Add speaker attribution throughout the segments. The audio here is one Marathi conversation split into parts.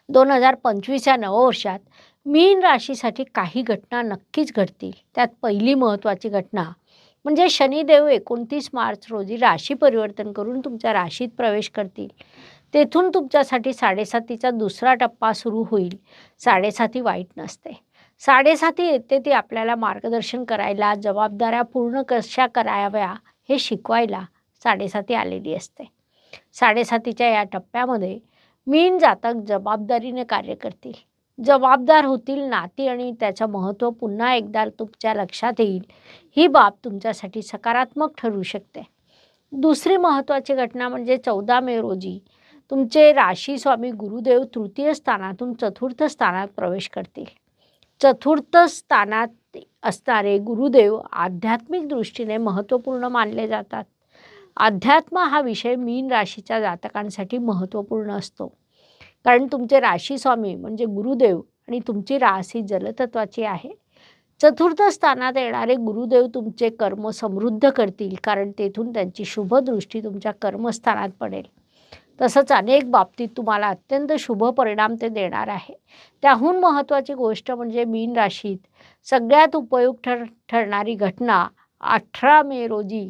Speaker 1: 2025 या नववर्षात मीन राशीसाठी काही घटना नक्कीच घडतील. त्यात पहिली महत्त्वाची घटना म्हणजे शनिदेव 29 मार्च रोजी राशी परिवर्तन करून तुमच्या राशीत प्रवेश करतील. तेथून तुमच्यासाठी 7.5चा दुसरा टप्पा सुरू होईल. 7.5 वाईट नसते. 7.5 येते ती आपल्याला मार्गदर्शन करायला, जबाबदाऱ्या पूर्ण कशा कराव्या हे शिकवायला 7.5 आलेली असते. 7.5च्या या टप्प्यामध्ये मीन जातक जबाबदारीने कार्य करतील. जबाबदार होतील, नाती आणि त्याचं महत्त्व पुन्हा एकदा तुमच्या लक्षात येईल. ही बाब तुमच्यासाठी सकारात्मक ठरू शकते. दुसरी महत्त्वाची घटना म्हणजे 14 मे रोजी तुमचे राशी स्वामी गुरुदेव तृतीय स्थानातून चतुर्थ स्थानात प्रवेश करतील. चतुर्थ स्थानात असणारे गुरुदेव आध्यात्मिक दृष्टीने महत्त्वपूर्ण मानले जातात. अध्यात्म हा विषय मीन राशीच्या जातकांसाठी महत्त्वपूर्ण असतो. कारण तुमचे राशी स्वामी म्हणजे गुरुदेव आणि तुमची राशी जलतत्वाची आहे. चतुर्थ स्थानात येणारे गुरुदेव तुमचे कर्म समृद्ध करतील, कारण तेथून त्यांची शुभ दृष्टी तुमच्या कर्मस्थानात पडेल. तसंच अनेक बाबतीत तुम्हाला अत्यंत शुभ परिणाम ते देणार आहे. त्याहून महत्त्वाची गोष्ट म्हणजे मीन राशीत सगळ्यात उपयुक्त ठरणारी घटना 18 मे रोजी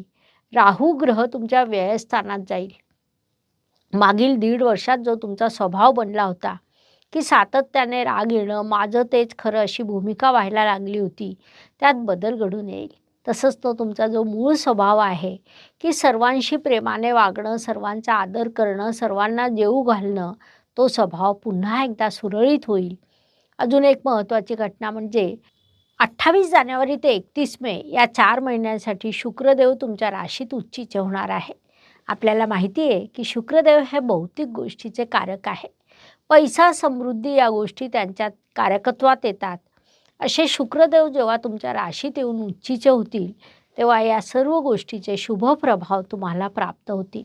Speaker 1: राहू ग्रह तुमच्या व्ययस्थानात जाईल. मागील 1.5 वर्षात जो तुमचा स्वभाव बनला होता की सातत्याने राग येणं, माझं तेच खरं अशी भूमिका व्हायला लागली होती, त्यात बदल घडून येईल. तसंच तो तुमचा जो मूळ स्वभाव आहे की सर्वांशी प्रेमाने वागणं, सर्वांचा आदर करणं, सर्वांना जेवू घालणं, तो स्वभाव पुन्हा एकदा सुरळीत होईल. अजून एक महत्त्वाची घटना म्हणजे 28 जानेवारी ते 31 मे या 4 महिन्यांसाठी शुक्रदेव तुमच्या राशीत उच्चीचे होणार आहे. आपल्याला माहिती आहे की शुक्रदेव हे भौतिक गोष्टीचे कारक आहे. पैसा, समृद्धी या गोष्टी त्यांच्या कारकत्वात येतात. असे शुक्रदेव जेव्हा तुमच्या राशीत येऊन उच्चीचे होतील, तेव्हा या सर्व गोष्टीचे शुभ प्रभाव तुम्हाला प्राप्त होतील.